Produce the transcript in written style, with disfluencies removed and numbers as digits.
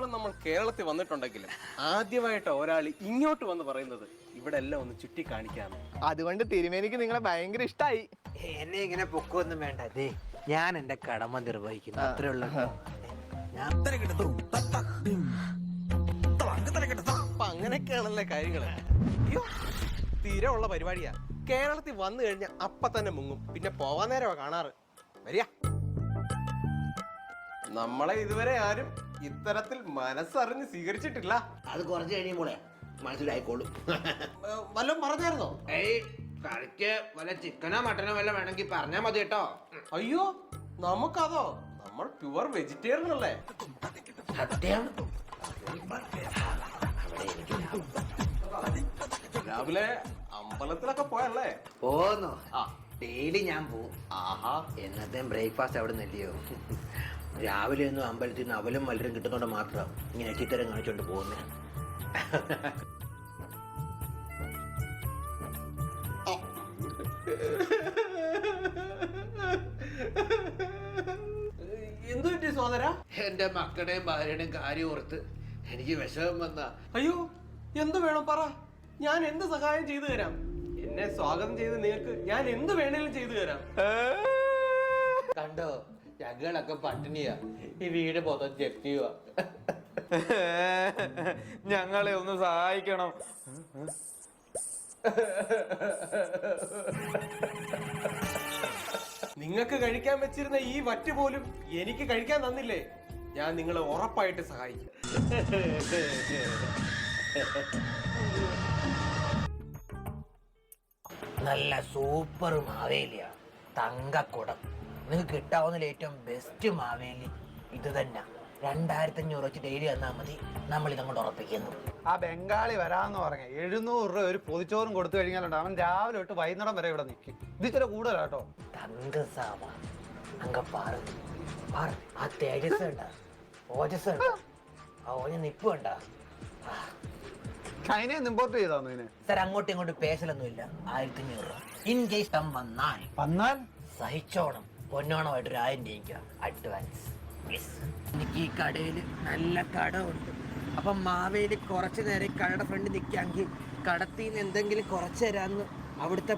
മാത്രം നമ്മൾ കേരളത്തിൽ വന്നിട്ടുണ്ടെങ്കിലും ആദ്യമായിട്ട് ഒരാൾ ഇങ്ങോട്ട് വന്ന് പറയുന്നത് ഇവിടെ എല്ലാം ഒന്ന് ചുറ്റി കാണിക്കാന്ന്. അതുകൊണ്ട് തിരുമേനിക്ക് നിങ്ങളെ ഭയങ്കര ഇഷ്ടായി. എന്നെ ഇങ്ങനെ പൊക്കൊന്നും വേണ്ട. അതെ, ഞാൻ എന്റെ കടമ നിർവഹിക്കുന്നു, അത്രേ ഉള്ളൂ. അപ്പൊ അങ്ങനെയൊക്കെയാണല്ലേ കാര്യങ്ങള്. അയ്യോ, തീരെ ഉള്ള പരിപാടിയാ. കേരളത്തിൽ വന്നു കഴിഞ്ഞാൽ അപ്പ തന്നെ മുങ്ങും, പിന്നെ പോവാൻ നേരമാ കാണാറ്. വരിക. നമ്മളെ ഇതുവരെ ആരും ഇത്തരത്തിൽ മനസ്സറിഞ്ഞ് സ്വീകരിച്ചിട്ടില്ല. അത് കുറച്ച് കഴിയുമ്പോളെ മനസ്സിലായിക്കോളും. വല്ലതും പറഞ്ഞായിരുന്നോ? ഏയ്, കറിക്ക് വല്ല ചിക്കനോ മട്ടനോ വല്ല വേണമെങ്കിൽ പറഞ്ഞാൽ മതി കേട്ടോ. അയ്യോ, നമുക്കതോ? നമ്മൾ പ്യുവർ വെജിറ്റേറിയൻ അല്ലേ. സത്യം. രാവിലെ അമ്പലത്തിലൊക്കെ പോയല്ലേ? പോന്നോ? ആ, ഡെയിലി ഞാൻ പോവും. ആഹാ, എന്നത്തേം ബ്രേക്ക്ഫാസ്റ്റ് അവിടെ നില്ലയോ. രാവിലെ ഒന്നും അമ്പലത്തിൽ നിന്ന് അവലും മലരും കിട്ടുന്നോണ്ട് മാത്രം ഇങ്ങനെ ചിത്തരം കാണിച്ചോണ്ട് പോകുന്നേ. എന്തു പറ്റി സോദര? എന്റെ മക്കളുടെയും ഭാര്യയുടെയും കാര്യം ഓർത്ത് എനിക്ക് വിഷമം വന്ന. അയ്യോ, എന്ത് വേണം പറ, ഞാൻ എന്ത് സഹായം ചെയ്തു തരാം. എന്നെ സ്വാഗതം ചെയ്ത് നിങ്ങൾക്ക് ഞാൻ എന്ത് വേണേലും ചെയ്തു തരാം. കണ്ടോ, ഞങ്ങളൊക്കെ പട്ടിണിയാ, ഈ വീട് മൊത്തം ജപ്തിയുവാ. ഞങ്ങളെ ഒന്ന് സഹായിക്കണം. നിങ്ങൾക്ക് കഴിക്കാൻ വെച്ചിരുന്ന ഈ വറ്റ് പോലും എനിക്ക് കഴിക്കാൻ തന്നില്ലേ? ഞാൻ നിങ്ങളെ ഉറപ്പായിട്ട് സഹായിക്കും. നല്ല സൂപ്പർ മാവേലിയ, തങ്കക്കുടം. നിങ്ങൾക്ക് കിട്ടാവുന്നതിൽ ഏറ്റവും ബെസ്റ്റ് മാവേലി ഇത് തന്നെ. 2500 വെച്ച് ഡെയിലി തന്നാൽ മതി, നമ്മൾ ഇതങ്ങോട്ട് ഉറപ്പിക്കുന്നു. ആ ബംഗാളി വരാന്ന് പറഞ്ഞ 700 രൂപ ഒരു പൊതിച്ചോറും കൊടുത്തു കഴിഞ്ഞാലുണ്ട് അവൻ രാവിലെ തൊട്ട് വൈകുന്നേരം വരെ ഇവിടെ നിൽക്കും. ഇത് ചില കൂടുതലാട്ടോ. തങ്കസാമ അങ്ങ പാറ് പാറ്. ആ തേജസ് ഉണ്ട, ഓജസ് ഉണ്ട, ആ ഓജ നിപ്പ് ഉണ്ട. ചൈനയിൽ ഇമ്പോർട്ട് ചെയ്താന്നു ഇതിന്. സാർ അങ്ങോട്ടും ഇങ്ങോട്ടും പേശലൊന്നുമില്ല. 1500 രൂപ. ഇൻ കേസ് തം വന്നാൽ സഹിച്ചോണം. പൊന്നോണമായിട്ട് 1000 രൂപ അഡ്വാൻസ്. എനിക്ക് ഈ കടയിൽ നല്ല കടമുണ്ട്. അപ്പം മാവേലി കുറച്ച് നേരം കടയുടെ ഫ്രണ്ട് നിൽക്കാമെങ്കിൽ കടത്തിൽ നിന്ന് എന്തെങ്കിലും കുറച്ച് തരാമെന്ന് അവിടുത്തെ